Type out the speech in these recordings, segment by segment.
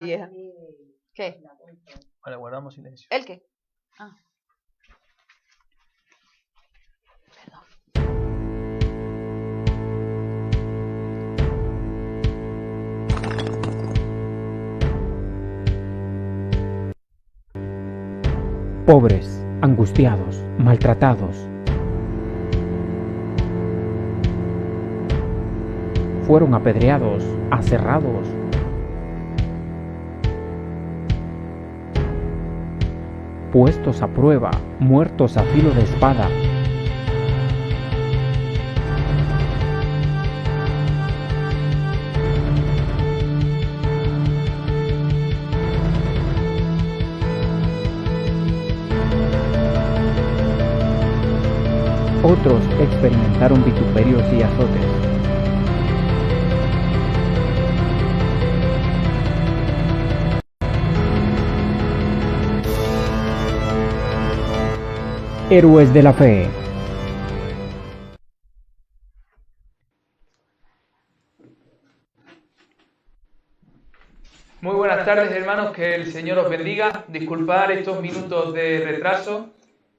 vieja. ¿Qué? Vale, guardamos silencio. ¿El qué? Ah. Pobres, angustiados, maltratados. Fueron apedreados, aserrados. Puestos a prueba, muertos a filo de espada. Otros experimentaron vituperios y azotes. Héroes de la fe. Muy buenas tardes, hermanos, que el Señor os bendiga. Disculpad estos minutos de retraso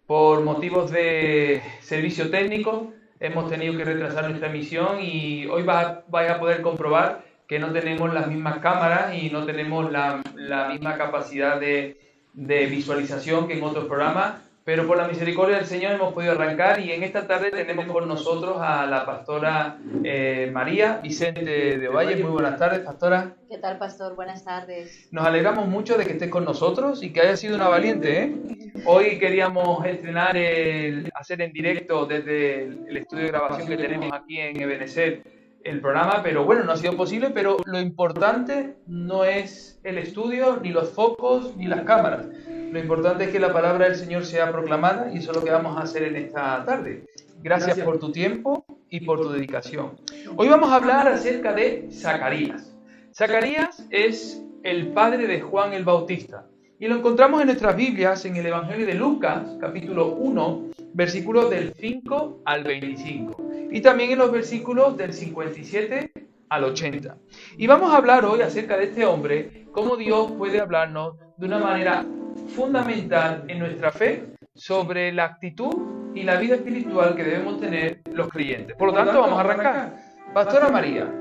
por motivos de servicio técnico. Hemos tenido que retrasar nuestra emisión y hoy vais a poder comprobar que no tenemos las mismas cámaras y no tenemos la misma capacidad de visualización que en otros programas, pero por la misericordia del Señor hemos podido arrancar y en esta tarde tenemos con nosotros a la pastora María Vicente de Ovalle. Muy buenas tardes, pastora. ¿Qué tal, pastor? Buenas tardes. Nos alegramos mucho de que estés con nosotros y que hayas sido una valiente, ¿eh? Hoy queríamos estrenar hacer en directo desde el estudio de grabación que tenemos aquí en Ebenezer el programa, pero bueno, no ha sido posible, pero lo importante no es el estudio, ni los focos, ni las cámaras. Lo importante es que la palabra del Señor sea proclamada y eso es lo que vamos a hacer en esta tarde. Gracias por tu tiempo y por tu dedicación. Hoy vamos a hablar acerca de Zacarías. Zacarías es el padre de Juan el Bautista y lo encontramos en nuestras Biblias en el Evangelio de Lucas, capítulo 1, versículos del 5 al 25 y también en los versículos del 57 al 80. Y vamos a hablar hoy acerca de este hombre, cómo Dios puede hablarnos de una manera fundamental en nuestra fe sobre la actitud y la vida espiritual que debemos tener los creyentes. Por lo tanto, vamos a arrancar. Pastora María,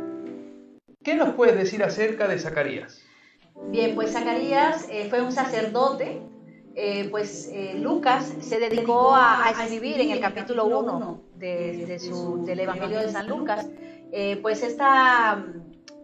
¿qué nos puedes decir acerca de Zacarías? Bien, pues Zacarías fue un sacerdote. Lucas se dedicó a escribir en el capítulo 1 del Evangelio de San Lucas,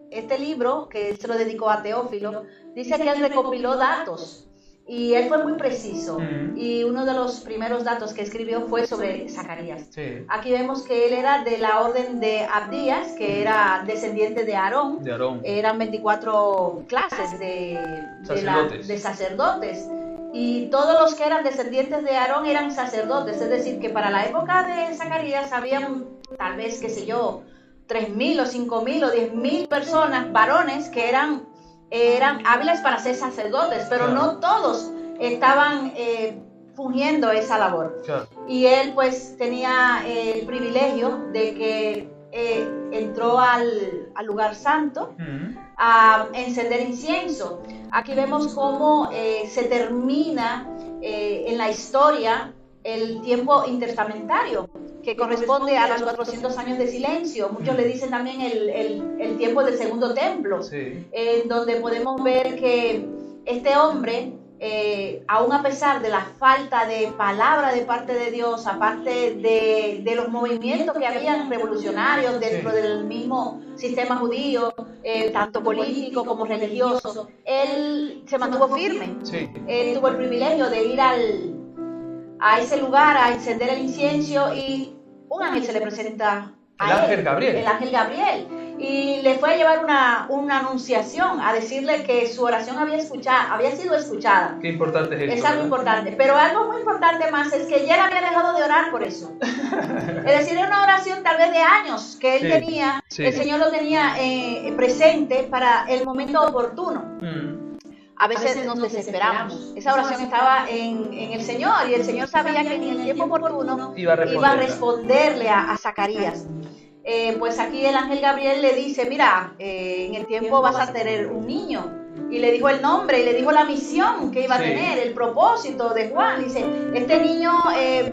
este libro que se lo dedicó a Teófilo, dice que él recopiló datos y él fue muy preciso y uno de los primeros datos que escribió fue sobre Zacarías. Sí. Aquí vemos que él era de la orden de Abdías, que era descendiente de Aarón. Eran 24 clases de sacerdotes. Y todos los que eran descendientes de Aarón eran sacerdotes, es decir, que para la época de Zacarías habían tal vez, 3.000 o 5.000 o 10.000 personas, varones, que eran hábiles para ser sacerdotes, pero no todos estaban fungiendo esa labor. Claro. Y él pues tenía el privilegio de que entró al lugar santo a encender incienso. Aquí vemos cómo se termina en la historia el tiempo intertestamentario, que corresponde a los 400 años de silencio. Muchos le dicen también el tiempo del segundo templo, sí. Donde podemos ver que este hombre, aún a pesar de la falta de palabra de parte de Dios, aparte de los movimientos que habían revolucionarios dentro del mismo sistema judío, tanto político como religioso, él se mantuvo firme. Sí. Él tuvo el privilegio de ir a ese lugar a encender el incienso y un ángel se le presenta a él, el ángel Gabriel, y le fue a llevar una anunciación, a decirle que su oración había sido escuchada. Qué importante es eso. Es algo importante, pero algo muy importante más es que ya él había dejado de orar por eso. Es decir, era una oración tal vez de años que él tenía, el Señor lo tenía presente para el momento oportuno. A veces nos desesperamos. Esa oración estaba en el Señor y el Señor sabía que en el tiempo oportuno iba a responderle a Zacarías. Pues aquí el ángel Gabriel le dice, mira, en el tiempo vas a tener un niño y le dijo el nombre y le dijo la misión que iba a tener, el propósito de Juan. Dice, este niño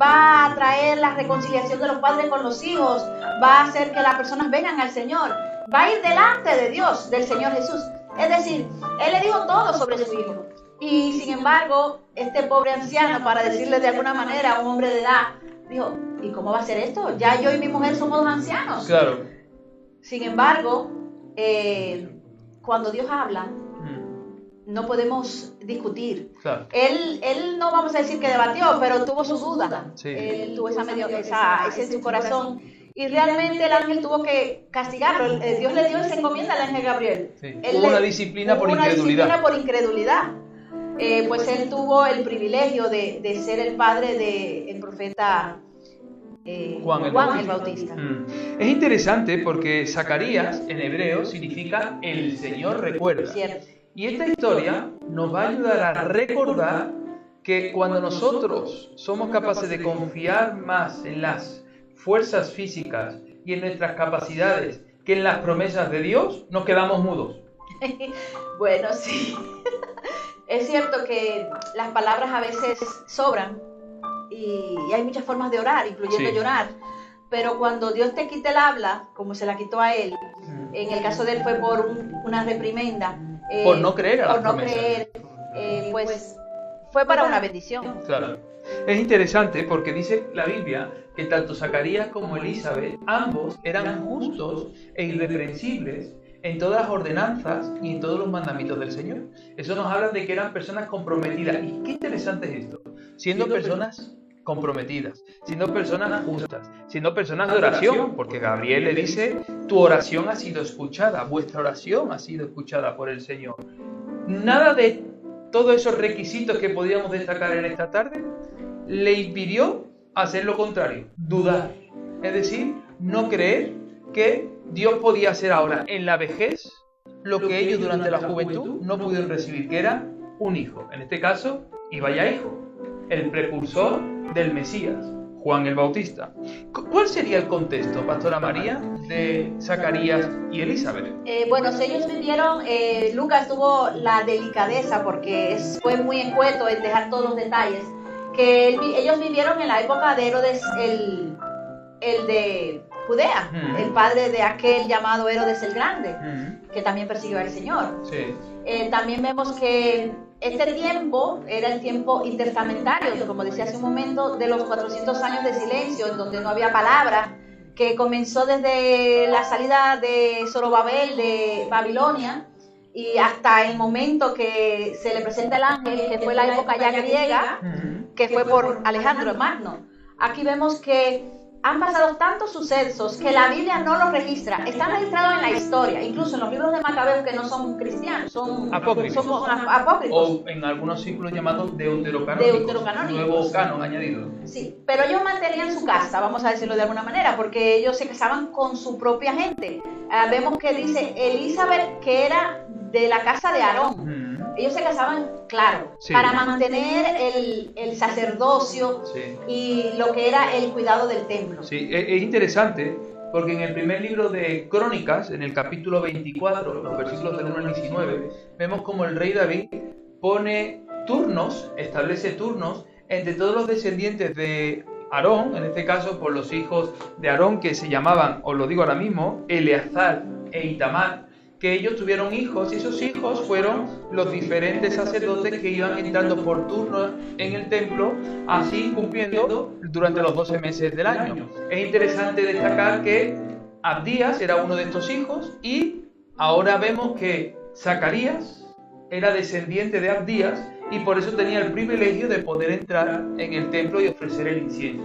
va a traer la reconciliación de los padres con los hijos, va a hacer que las personas vengan al Señor, va a ir delante de Dios, del Señor Jesús. Es decir, él le dijo todo sobre su hijo. Y sin embargo, este pobre anciano, para decirle de alguna manera a un hombre de edad, dijo, ¿y cómo va a ser esto? Ya yo y mi mujer somos ancianos. Claro. Sin embargo, cuando Dios habla, no podemos discutir. Claro. Él no vamos a decir que debatió, pero tuvo su duda. Sí. Él tuvo ese en su corazón. Y realmente el ángel tuvo que castigarlo. Dios le dio esa encomienda al ángel Gabriel. Sí. Hubo una disciplina por incredulidad. Pues él tuvo el privilegio de ser el padre del profeta Juan el Bautista. Es interesante porque Zacarías en hebreo significa el Señor recuerda. Cierto. Y esta historia nos va a ayudar a recordar que cuando nosotros somos capaces de confiar más en las fuerzas físicas y en nuestras capacidades que en las promesas de Dios, nos quedamos mudos. Bueno, sí. Es cierto que las palabras a veces sobran y hay muchas formas de orar, incluyendo llorar. Pero cuando Dios te quita el habla, como se la quitó a él, en el caso de él fue por una reprimenda. Por no creer a las por no promesas. creer, pues fue para una bendición. Claro. Es interesante porque dice la Biblia que tanto Zacarías como Elizabeth, ambos eran justos e irreprensibles en todas las ordenanzas y en todos los mandamientos del Señor. Eso nos habla de que eran personas comprometidas. Y qué interesante es esto. Siendo personas comprometidas, siendo personas justas, siendo personas de oración, porque Gabriel le dice, tu oración ha sido escuchada, vuestra oración ha sido escuchada por el Señor. Nada de todos esos requisitos que podíamos destacar en esta tarde le impidió hacer lo contrario, dudar. Es decir, no creer que Dios podía hacer ahora en la vejez lo que ellos durante la juventud no pudieron recibir, que era un hijo. En este caso, y vaya hijo, el precursor del Mesías, Juan el Bautista. ¿Cuál sería el contexto, Pastora María, de Zacarías y Elizabeth? Bueno, si ellos vivieron, Lucas tuvo la delicadeza, porque fue muy escueto en dejar todos los detalles, que ellos vivieron en la época de Herodes, el de Judea, el padre de aquel llamado Herodes el Grande, que también persiguió al Señor. Sí. También vemos que este tiempo era el tiempo intertestamentario, como decía hace un momento, de los 400 años de silencio, en donde no había palabra, que comenzó desde la salida de Zorobabel de Babilonia y hasta el momento que se le presenta el ángel, que fue la época ya griega, que fue por Alejandro Magno. Aquí vemos que han pasado tantos sucesos que la Biblia no los registra. Están registrados en la historia, incluso en los libros de Macabeos, que no son cristianos, son apócrifos. O en algunos círculos llamados deuterocanónicos. Nuevo canon añadido. Sí, pero ellos mantenían su casta, vamos a decirlo de alguna manera, porque ellos se casaban con su propia gente. Vemos que dice Elizabeth, que era de la casa de Aarón. Ellos se casaban, claro, para mantener el sacerdocio y lo que era el cuidado del templo. Sí, es interesante porque en el primer libro de Crónicas, en el capítulo 24, los versículos del 1 al 19, vemos como el rey David pone turnos, establece turnos entre todos los descendientes de Aarón, en este caso por los hijos de Aarón que se llamaban, os lo digo ahora mismo, Eleazar e Itamar, que ellos tuvieron hijos y esos hijos fueron los diferentes sacerdotes que iban entrando por turno en el templo, así cumpliendo durante los 12 meses del año. Es interesante destacar que Abdías era uno de estos hijos y ahora vemos que Zacarías era descendiente de Abdías y por eso tenía el privilegio de poder entrar en el templo y ofrecer el incienso.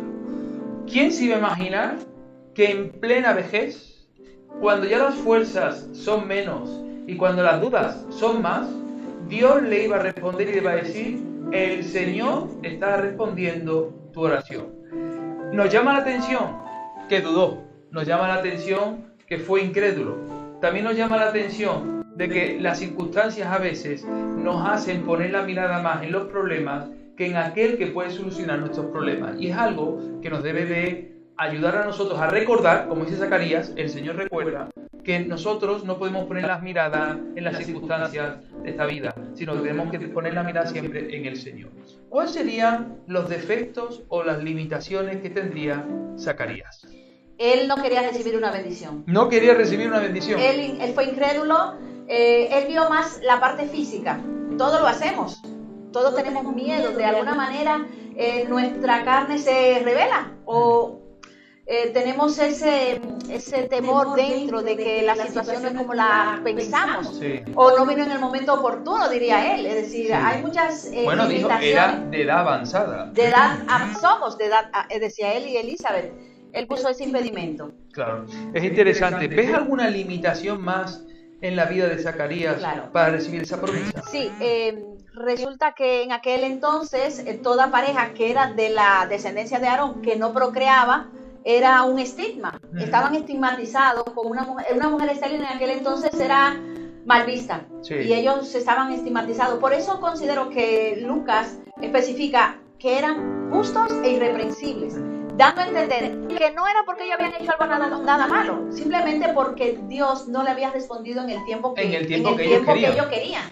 ¿Quién se iba a imaginar que en plena vejez, cuando ya las fuerzas son menos y cuando las dudas son más, Dios le iba a responder y le iba a decir, el Señor está respondiendo tu oración? Nos llama la atención que dudó, nos llama la atención que fue incrédulo, también nos llama la atención de que las circunstancias a veces nos hacen poner la mirada más en los problemas que en aquel que puede solucionar nuestros problemas, y es algo que nos debe de ayudar a nosotros a recordar, como dice Zacarías, el Señor recuerda, que nosotros no podemos poner las miradas en las circunstancias de esta vida, sino que tenemos que poner la mirada siempre en el Señor. ¿Cuáles serían los defectos o las limitaciones que tendría Zacarías? Él no quería recibir una bendición. No quería recibir una bendición. Él fue incrédulo, él vio más la parte física. Todos lo hacemos, todos tenemos miedo, de alguna manera nuestra carne se revela o tenemos ese temor dentro de que la situación no es como la pensamos, sí, o no vino en el momento oportuno, diría él. Es decir, sí, hay muchas bueno, dijo, era de edad avanzada. De edad, somos de edad, decía él y Elizabeth. Él puso ese impedimento. Claro, es interesante. ¿Ves alguna limitación más en la vida de Zacarías, claro, para recibir esa promesa? Sí, resulta que en aquel entonces toda pareja que era de la descendencia de Aarón, que no procreaba, era un estigma. Estaban estigmatizados como una mujer estéril en aquel entonces era mal vista, sí, y ellos estaban estigmatizados. Por eso considero que Lucas especifica que eran justos e irreprensibles, dando a entender que no era porque ellos habían hecho algo nada malo, simplemente porque Dios no le había respondido en el tiempo que ellos querían.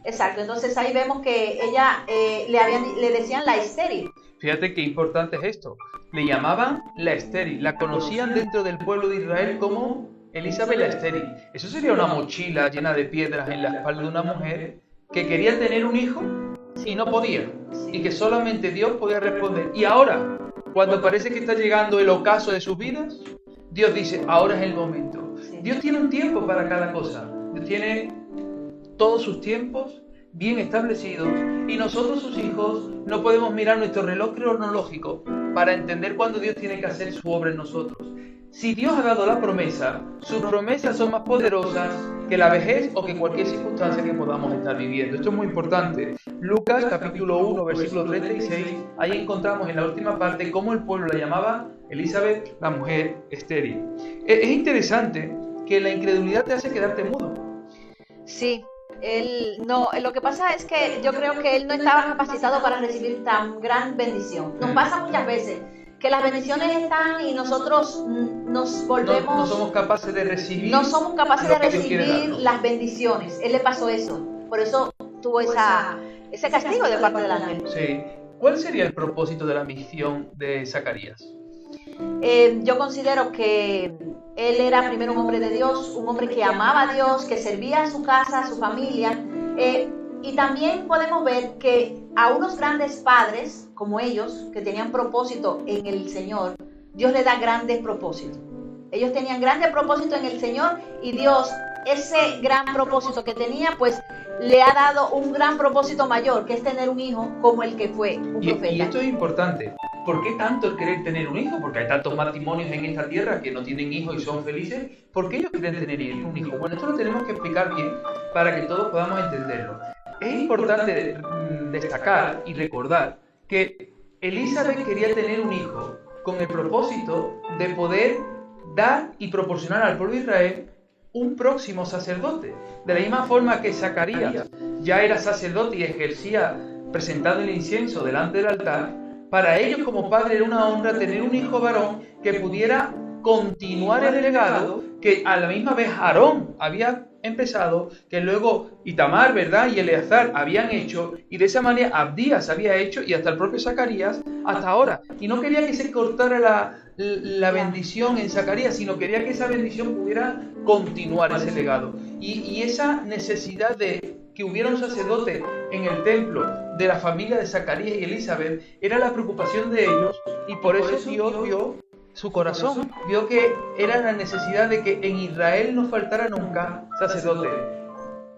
Exacto, entonces ahí vemos que ella le decían la estéril. Fíjate qué importante es esto. Le llamaban la estéril, la conocían dentro del pueblo de Israel como Elizabeth la estéril. Eso sería una mochila llena de piedras en la espalda de una mujer que quería tener un hijo y no podía, y que solamente Dios podía responder. Y ahora, cuando parece que está llegando el ocaso de sus vidas, Dios dice, ahora es el momento. Dios tiene un tiempo para cada cosa. Dios tiene todos sus tiempos bien establecidos y nosotros, sus hijos, no podemos mirar nuestro reloj cronológico para entender cuándo Dios tiene que hacer su obra en nosotros. Si Dios ha dado la promesa, sus promesas son más poderosas que la vejez o que cualquier circunstancia que podamos estar viviendo. Esto es muy importante. Lucas capítulo 1, versículo 36, ahí encontramos en la última parte cómo el pueblo la llamaba Elizabeth, la mujer estéril. Es interesante que la incredulidad te hace quedarte mudo. Sí. Lo que pasa es que yo creo que él no estaba capacitado para recibir tan gran bendición. Nos pasa muchas veces que las bendiciones están y nosotros nos volvemos... No somos capaces de recibir... No somos capaces de recibir las bendiciones. Él le pasó eso. Por eso tuvo ese castigo de parte del ángel. Sí. ¿Cuál sería el propósito de la misión de Zacarías? Yo considero que él era primero un hombre de Dios, un hombre que amaba a Dios, que servía a su casa, a su familia, y también podemos ver que a unos grandes padres como ellos, que tenían propósito en el Señor, Dios le da grandes propósitos. Ellos tenían grandes propósitos en el Señor y Dios, ese gran propósito que tenía, pues le ha dado un gran propósito mayor, que es tener un hijo como el que fue un profeta. Y esto es importante. ¿Por qué tanto el querer tener un hijo? Porque hay tantos matrimonios en esta tierra que no tienen hijos y son felices. ¿Por qué ellos quieren tener un hijo? Bueno, esto lo tenemos que explicar bien para que todos podamos entenderlo. Es importante destacar y recordar que Elizabeth quería tener un hijo con el propósito de poder dar y proporcionar al pueblo de Israel un próximo sacerdote. De la misma forma que Zacarías ya era sacerdote y ejercía presentando el incienso delante del altar, para ellos como padre era una honra tener un hijo varón que pudiera continuar el legado que a la misma vez Aarón había empezado, que luego Itamar, ¿verdad?, y Eleazar habían hecho, y de esa manera Abdías había hecho, y hasta el propio Zacarías, hasta ahora. Y no quería que se cortara la bendición en Zacarías, sino quería que esa bendición pudiera continuar ese legado. Y esa necesidad de que hubiera un sacerdote en el templo de la familia de Zacarías y Elizabeth era la preocupación de ellos, y por eso Dios vio su corazón, vio que era la necesidad de que en Israel no faltara nunca sacerdotes,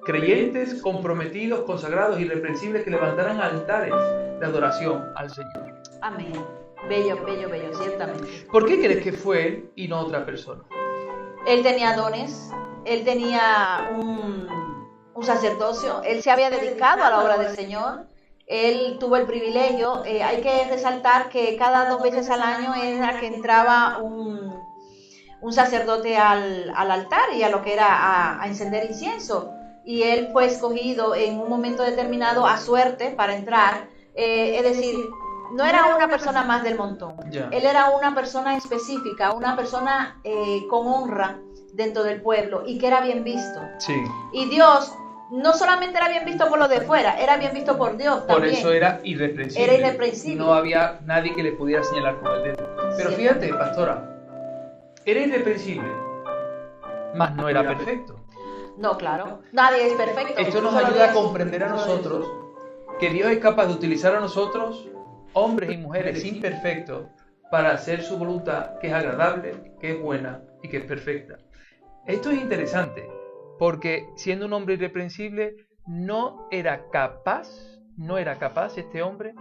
creyentes, comprometidos, consagrados, irreprensibles, que levantaran altares de adoración al Señor. Amén. Bello, bello, bello, ciertamente. ¿Por qué crees que fue él y no otra persona? Él tenía dones, él tenía un sacerdocio, él se había dedicado a la obra del Señor. Él tuvo el privilegio, hay que resaltar que cada 2 veces al año era que entraba un sacerdote al altar y a lo que era a encender incienso. Y él fue escogido en un momento determinado a suerte para entrar, es decir, no era una persona más del montón. Él era una persona específica, una persona con honra dentro del pueblo y que era bien visto. Sí. Y Dios no solamente era bien visto por los de fuera, era bien visto por Dios también. Por eso era irreprensible. Era irreprensible. No había nadie que le pudiera señalar con el dedo. Pero fíjate, pastora, era irreprensible, mas no era perfecto. No, claro, nadie es perfecto. Esto nos ayuda a comprender a nosotros que Dios es capaz de utilizar a nosotros, hombres y mujeres imperfectos, para hacer su voluntad, que es agradable, que es buena y que es perfecta. Esto es interesante, porque siendo un hombre irreprensible, no era capaz este hombre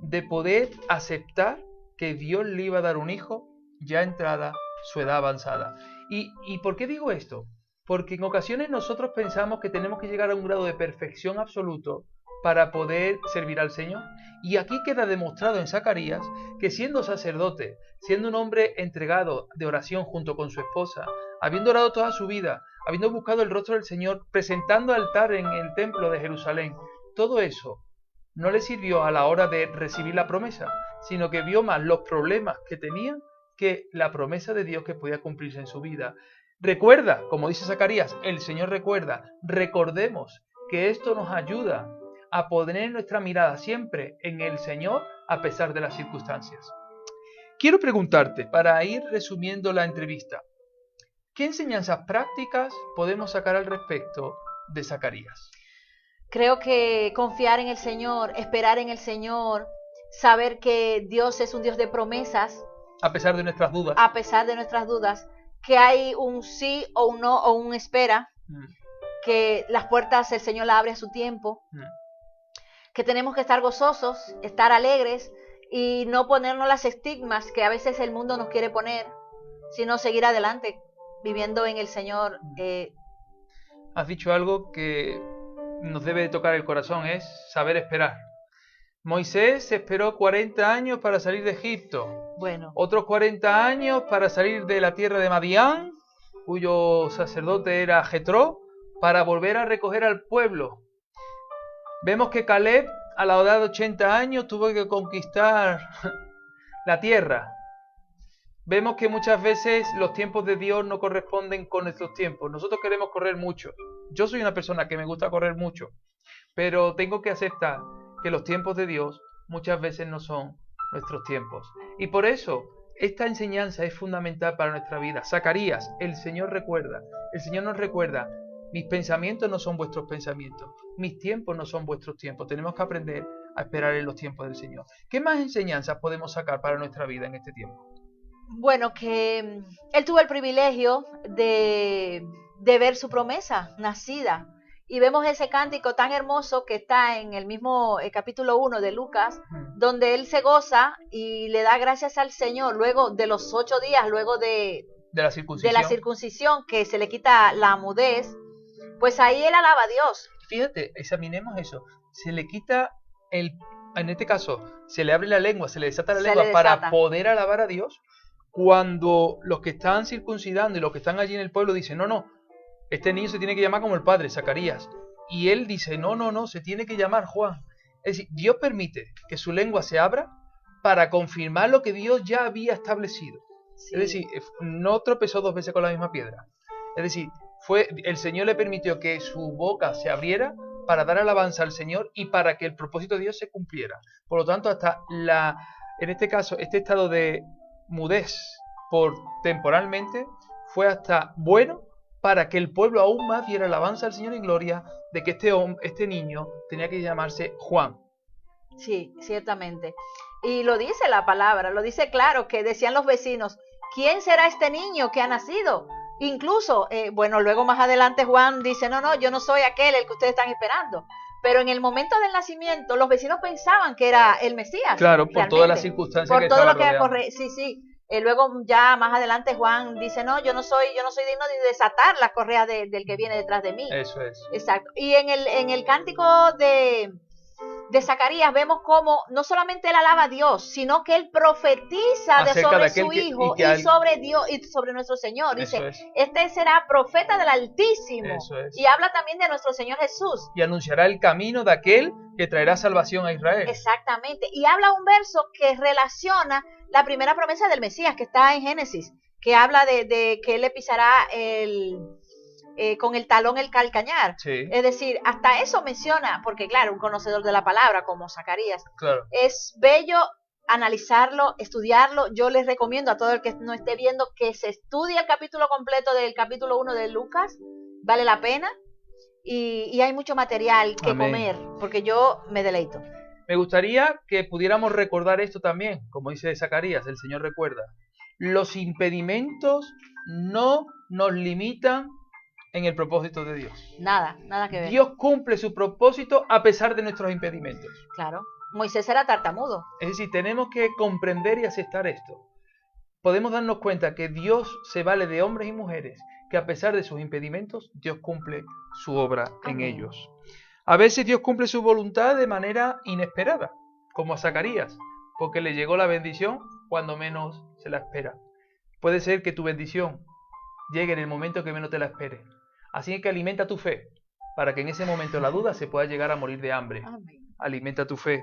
de poder aceptar que Dios le iba a dar un hijo ya entrada su edad avanzada. ¿Y por qué digo esto? Porque en ocasiones nosotros pensamos que tenemos que llegar a un grado de perfección absoluto para poder servir al Señor. Y aquí queda demostrado en Zacarías que siendo sacerdote, siendo un hombre entregado de oración junto con su esposa, habiendo orado toda su vida, habiendo buscado el rostro del Señor, presentando altar en el templo de Jerusalén, todo eso no le sirvió a la hora de recibir la promesa, sino que vio más los problemas que tenía que la promesa de Dios que podía cumplirse en su vida. Recuerda, como dice Zacarías, el Señor recuerda, recordemos que esto nos ayuda a poner nuestra mirada siempre en el Señor a pesar de las circunstancias. Quiero preguntarte, para ir resumiendo la entrevista, ¿qué enseñanzas prácticas podemos sacar al respecto de Zacarías? Creo que confiar en el Señor, esperar en el Señor, saber que Dios es un Dios de promesas. A pesar de nuestras dudas. A pesar de nuestras dudas. Que hay un sí o un no o un espera, que las puertas el Señor las abre a su tiempo, que tenemos que estar gozosos, estar alegres y no ponernos las estigmas que a veces el mundo nos quiere poner, sino seguir adelante, viviendo en el Señor. Has dicho algo que nos debe de tocar el corazón, es saber esperar. Moisés esperó 40 años para salir de Egipto. Bueno. Otros 40 años para salir de la tierra de Madián, cuyo sacerdote era Jetro, para volver a recoger al pueblo. Vemos que Caleb, a la edad de 80 años, tuvo que conquistar la tierra. Vemos que muchas veces los tiempos de Dios no corresponden con nuestros tiempos. Nosotros queremos correr mucho. Yo soy una persona que me gusta correr mucho, pero tengo que aceptar que los tiempos de Dios muchas veces no son nuestros tiempos. Y por eso esta enseñanza es fundamental para nuestra vida. Zacarías, el Señor nos recuerda, mis pensamientos no son vuestros pensamientos, mis tiempos no son vuestros tiempos. Tenemos que aprender a esperar en los tiempos del Señor. ¿Qué más enseñanzas podemos sacar para nuestra vida en este tiempo? Bueno, que él tuvo el privilegio de ver su promesa nacida. Y vemos ese cántico tan hermoso que está en el mismo capítulo 1 de Lucas, donde él se goza y le da gracias al Señor luego de los 8 días, luego de la circuncisión, que se le quita la mudez, pues ahí él alaba a Dios. Fíjate, examinemos eso. Se le quita en este caso, se le abre la lengua, se le desata la lengua para poder alabar a Dios, cuando los que están circuncidando y los que están allí en el pueblo dicen, no, este niño se tiene que llamar como el padre, Zacarías. Y él dice, no, se tiene que llamar Juan. Es decir, Dios permite que su lengua se abra para confirmar lo que Dios ya había establecido. Sí. Es decir, no tropezó 2 veces con la misma piedra. Es decir, el Señor le permitió que su boca se abriera para dar alabanza al Señor y para que el propósito de Dios se cumpliera. Por lo tanto, en este caso, este estado de mudez temporalmente fue hasta bueno para que el pueblo aún más diera alabanza al Señor en gloria de que este niño tenía que llamarse Juan. Sí, ciertamente. Y lo dice la palabra, lo dice claro, que decían los vecinos, ¿quién será este niño que ha nacido? Incluso, luego más adelante Juan dice, no, yo no soy aquel el que ustedes están esperando. Pero en el momento del nacimiento, los vecinos pensaban que era el Mesías. Claro, por todas las circunstancias que estaban rodeando. Sí. Luego ya más adelante Juan dice, no, yo no soy digno de desatar la correa del que viene detrás de mí. Eso es. Exacto. Y en el cántico de Zacarías vemos cómo no solamente él alaba a Dios, sino que él profetiza sobre su hijo y sobre Dios y sobre nuestro Señor. Dice, este será profeta del Altísimo. Eso es. Y habla también de nuestro Señor Jesús. Y anunciará el camino de aquel que traerá salvación a Israel. Exactamente. Y habla un verso que relaciona la primera promesa del Mesías que está en Génesis. que habla de que él le pisará con el talón el calcañar. Sí. Es decir, hasta eso menciona, porque claro, un conocedor de la palabra como Zacarías, claro. Es bello analizarlo, estudiarlo. Yo les recomiendo a todo el que no esté viendo que se estudie el capítulo completo del capítulo 1 de Lucas, vale la pena, y hay mucho material que Amén. comer, porque yo me deleito. Me gustaría que pudiéramos recordar esto también, como dice Zacarías, el Señor recuerda. Los impedimentos no nos limitan en el propósito de Dios. Nada que ver. Dios cumple su propósito a pesar de nuestros impedimentos. Claro. Moisés era tartamudo. Es decir, tenemos que comprender y aceptar esto. Podemos darnos cuenta que Dios se vale de hombres y mujeres que a pesar de sus impedimentos, Dios cumple su obra en ellos. A veces Dios cumple su voluntad de manera inesperada, como a Zacarías, porque le llegó la bendición cuando menos se la espera. Puede ser que tu bendición llegue en el momento que menos te la esperes. Así que alimenta tu fe, para que en ese momento la duda se pueda llegar a morir de hambre. Amén. Alimenta tu fe.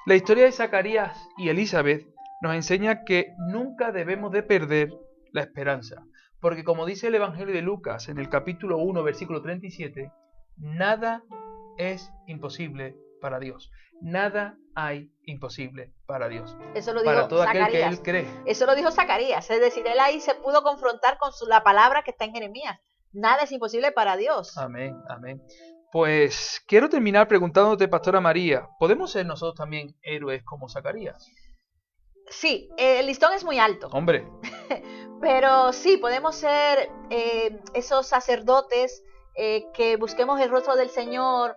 La historia de Zacarías y Elizabeth nos enseña que nunca debemos de perder la esperanza, porque como dice el Evangelio de Lucas en el capítulo 1, versículo 37, nada es imposible para Dios. Nada hay imposible para Dios. Eso lo dijo para todo Zacarías. aquel que él cree. Eso lo dijo Zacarías, es decir, él ahí se pudo confrontar con la palabra que está en Jeremías. Nada es imposible para Dios. Amén, amén. Pues quiero terminar preguntándote, Pastora María, ¿podemos ser nosotros también héroes como Zacarías? Sí, el listón es muy alto. Hombre. Pero sí, podemos ser esos sacerdotes que busquemos el rostro del Señor,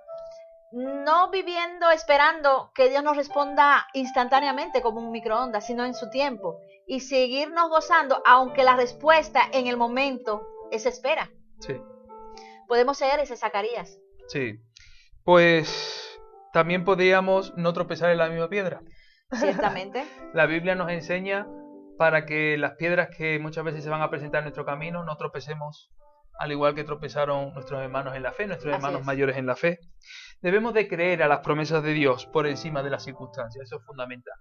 no viviendo esperando que Dios nos responda instantáneamente como un microondas, sino en su tiempo, y seguirnos gozando, aunque la respuesta en el momento es espera. Sí. Podemos ser ese Zacarías. Sí. Pues también podríamos no tropezar en la misma piedra. Ciertamente. La Biblia nos enseña para que las piedras que muchas veces se van a presentar en nuestro camino no tropecemos al igual que tropezaron nuestros hermanos en la fe, nuestros hermanos mayores en la fe. Debemos de creer a las promesas de Dios por encima de las circunstancias, eso es fundamental.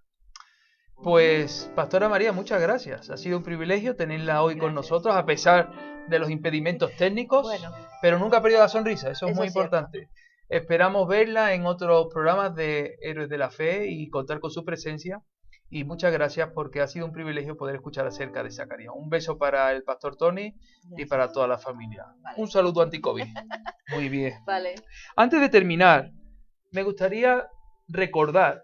Pues, Pastora María, muchas gracias. Ha sido un privilegio tenerla hoy con nosotros, a pesar de los impedimentos técnicos, pero nunca ha perdido la sonrisa, eso es muy importante. Esperamos verla en otros programas de Héroes de la Fe y contar con su presencia. Y muchas gracias porque ha sido un privilegio poder escuchar acerca de Zacarías. Un beso para el Pastor Tony y para toda la familia. Un saludo anti-COVID. Muy bien. Antes de terminar, me gustaría recordar,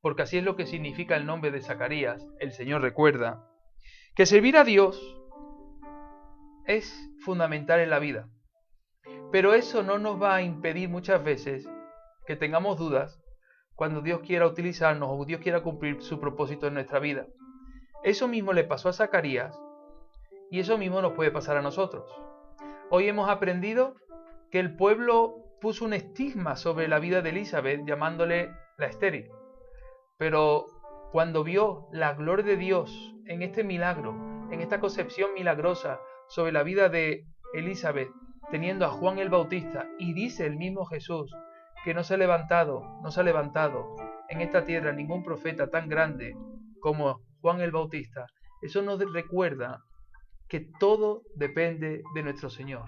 porque así es lo que significa el nombre de Zacarías, el Señor recuerda, que servir a Dios es fundamental en la vida. Pero eso no nos va a impedir muchas veces que tengamos dudas cuando Dios quiera utilizarnos o Dios quiera cumplir su propósito en nuestra vida. Eso mismo le pasó a Zacarías y eso mismo nos puede pasar a nosotros. Hoy hemos aprendido que el pueblo puso un estigma sobre la vida de Elizabeth llamándole la estéril. Pero cuando vio la gloria de Dios en este milagro, en esta concepción milagrosa sobre la vida de Elizabeth, teniendo a Juan el Bautista, y dice el mismo Jesús que no se ha levantado en esta tierra ningún profeta tan grande como Juan el Bautista, eso nos recuerda que todo depende de nuestro Señor,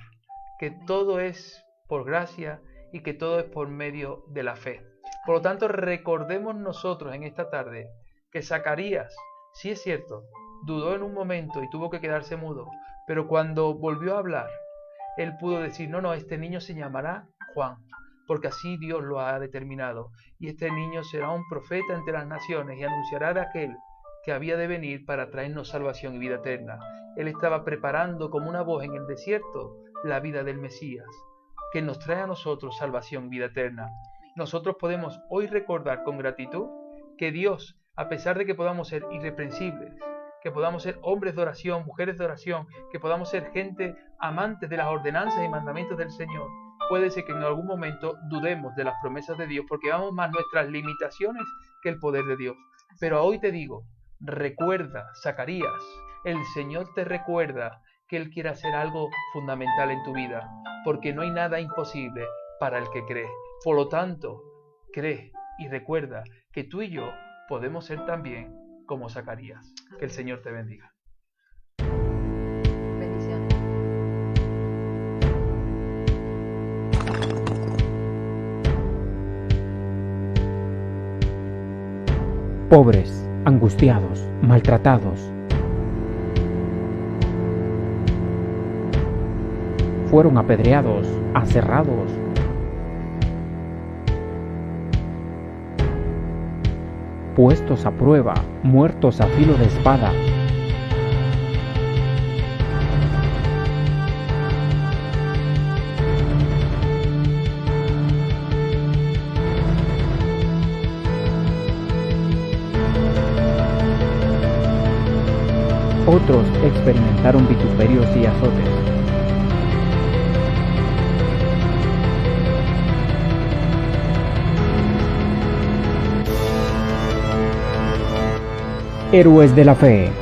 que todo es por gracia y que todo es por medio de la fe. Por lo tanto, recordemos nosotros en esta tarde que Zacarías, sí es cierto, dudó en un momento y tuvo que quedarse mudo, pero cuando volvió a hablar, él pudo decir, no, este niño se llamará Juan, porque así Dios lo ha determinado, y este niño será un profeta entre las naciones y anunciará de aquel que había de venir para traernos salvación y vida eterna. Él estaba preparando como una voz en el desierto la vida del Mesías, que nos trae a nosotros salvación y vida eterna. Nosotros podemos hoy recordar con gratitud que Dios, a pesar de que podamos ser irreprensibles, que podamos ser hombres de oración, mujeres de oración, que podamos ser gente amantes de las ordenanzas y mandamientos del Señor, puede ser que en algún momento dudemos de las promesas de Dios porque vamos más nuestras limitaciones que el poder de Dios. Pero hoy te digo, recuerda, Zacarías, el Señor te recuerda que Él quiere hacer algo fundamental en tu vida, porque no hay nada imposible para el que cree. Por lo tanto, cree y recuerda que tú y yo podemos ser también como Zacarías. Que el Señor te bendiga. pobres, angustiados, maltratados. Fueron apedreados, aserrados. Puestos a prueba, muertos a filo de espada. Otros experimentaron vituperios y azotes. Héroes de la fe.